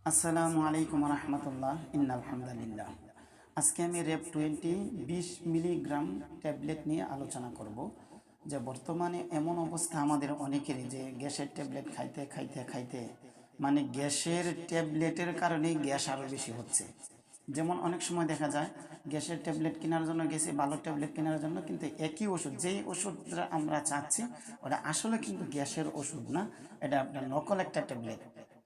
আসসালামু আলাইকুম রহমতুল্লাহ আলহামদুলিল্লাহ। আজকে আমি রেপ 20 20 মিলিগ্রাম ট্যাবলেট নিয়ে আলোচনা করব। যে বর্তমানে এমন অবস্থা আমাদের অনেকেরই যে গ্যাসের ট্যাবলেট খাইতে খাইতে খাইতে মানে গ্যাসের ট্যাবলেটের কারণেই গ্যাস আরও বেশি হচ্ছে। যেমন অনেক সময় দেখা যায় গ্যাসের ট্যাবলেট কেনার জন্য গেছি, ভালো ট্যাবলেট কেনার জন্য, কিন্তু একই ওষুধ, যেই ওষুধটা আমরা চাচ্ছি ওটা আসলে কিন্তু গ্যাসের ওষুধ না, এটা আপনার নকল একটা ট্যাবলেট।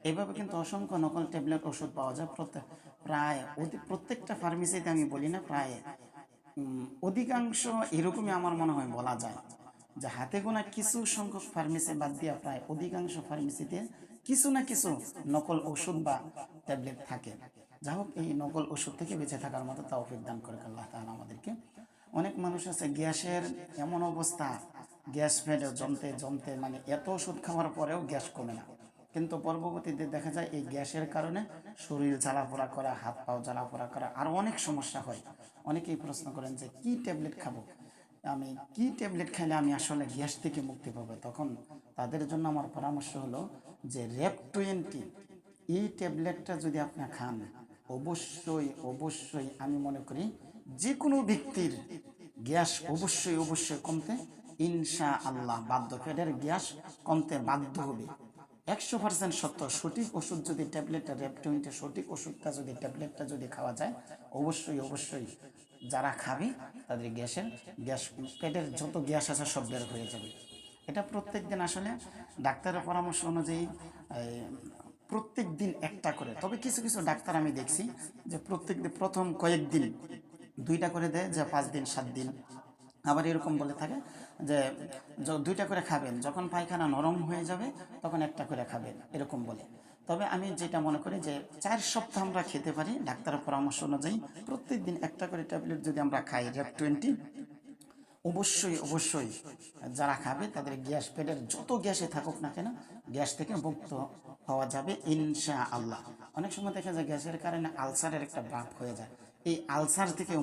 এভাবে কিন্তু অসংখ্য নকল ট্যাবলেট ওষুধ পাওয়া যায় প্রায় প্রত্যেকটা ফার্মেসিতে, আমি বলি না প্রায় অধিকাংশ এরকমই আমার মনে হয় বলা যায় যে হাতে গোনা কিছু সংখ্যক ফার্মেসি বাদ দিয়া প্রায় অধিকাংশ ফার্মেসিতে কিছু না কিছু নকল ওষুধ বা ট্যাবলেট থাকে। যা হোক, এই নকল ওষুধ থেকে বেঁচে থাকার মতো তৌফিক দান করে আল্লাহ তাআলা আমাদেরকে। অনেক মানুষ আছে গ্যাসের এমন অবস্থা, গ্যাস ফেটে জমতে জমতে মানে এত ওষুধ খাওয়ার পরেও গ্যাস কমে না, কিন্তু পরবর্তীতে দেখা যায় এই গ্যাসের কারণে শরীর জ্বালাপোড়া করা, হাত পাও জ্বালাপোড়া করা, আর অনেক সমস্যা হয়। অনেকেই প্রশ্ন করেন যে কি ট্যাবলেট খাবো, আমি কি ট্যাবলেট খাইলে আমি আসলে গ্যাস থেকে মুক্তি পাবো। তখন তাদের জন্য আমার পরামর্শ হলো যে রেপ 20 এই ট্যাবলেটটা যদি আপনি খান, অবশ্যই অবশ্যই আমি মনে করি যে কোনো ব্যক্তির গ্যাস অবশ্যই অবশ্যই কমতে ইনশা আল্লাহ বাধ্য, পেটের গ্যাস কমতে বাধ্য হবে। 100% সত্য। সঠিক ওষুধ যদি ট্যাবলেটটা রেপ 20 সঠিক ওষুধটা যদি ট্যাবলেটটা যদি খাওয়া যায়, অবশ্যই অবশ্যই যারা খাবে তাদের গ্যাস পেটের যত গ্যাস আছে সব বের হয়ে যাবে। এটা প্রত্যেক দিন আসলে ডাক্তারের পরামর্শ অনুযায়ী প্রত্যেক দিন একটা করে, তবে কিছু কিছু ডাক্তার আমি দেখছি যে প্রত্যেক দিন প্রথম কয়েকদিন 2টা করে দেয়, যে 5 দিন 7 দিন। আবার এরকম বলে থাকে যে 2টা করে খাবেন, যখন পায়খানা নরম হয়ে যাবে তখন একটা করে খাবেন, এরকম বলে। তবে আমি যেটা মনে করি যে 4 সপ্তাহ আমরা খেতে পারি ডাক্তারের পরামর্শ অনুযায়ী। প্রত্যেক দিন একটা করে ট্যাবলেট যদি আমরা খাই রেপ 20, অবশ্যই অবশ্যই যারা খাবে তাদের গ্যাস, পেটের যত গ্যাসে থাকুক না কেন, গ্যাস থেকে মুক্ত হওয়া যাবে ইনশা আল্লাহ। অনেক সময় দেখা যায় গ্যাসের কারণে আলসারের একটা ভাব হয়ে যায়, এই আলসার থেকে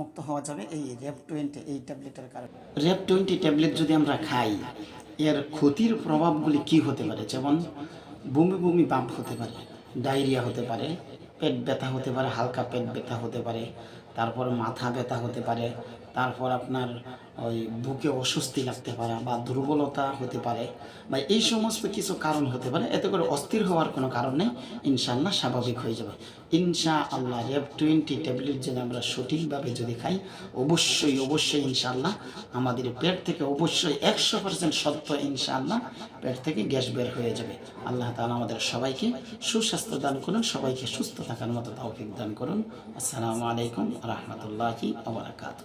মুক্ত হওয়া যাবে এই রেপ 20 এই ট্যাবলেটের কারণে। রেপ 20 ট্যাবলেট যদি আমরা খাই, এর ক্ষতির প্রভাবগুলি কি হতে পারে? যেমন বমি বমি ভাব হতে পারে, ডায়রিয়া হতে পারে, পেট ব্যথা হতে পারে, হালকা পেট ব্যথা হতে পারে, তারপর মাথা ব্যথা হতে পারে, তারপর আপনার ওই বুকে অস্বস্তি লাগতে পারে বা দুর্বলতা হতে পারে, বা এই সমস্ত কিছু কারণ হতে পারে। এতে করে অস্থির হওয়ার কোনো কারণ নেই, ইনশাআল্লাহ স্বাভাবিক হয়ে যাবে ইনশা আল্লাহ। রেপ 20 ট্যাবলেট যদি আমরা সঠিকভাবে যদি খাই, অবশ্যই অবশ্যই ইনশাআল্লাহ আমাদের পেট থেকে অবশ্যই 100% সত্য ইনশাআল্লাহ পেট থেকে গ্যাস বের হয়ে যাবে। আল্লাহ তাআলা আমাদের সবাইকে সুস্বাস্থ্য দান করুন, সবাইকে সুস্থ থাকার মতো তৌফিক দান করুন। আসসালামু আলাইকুম রহমতুল্লাহি ওয়া বারাকাতুহু।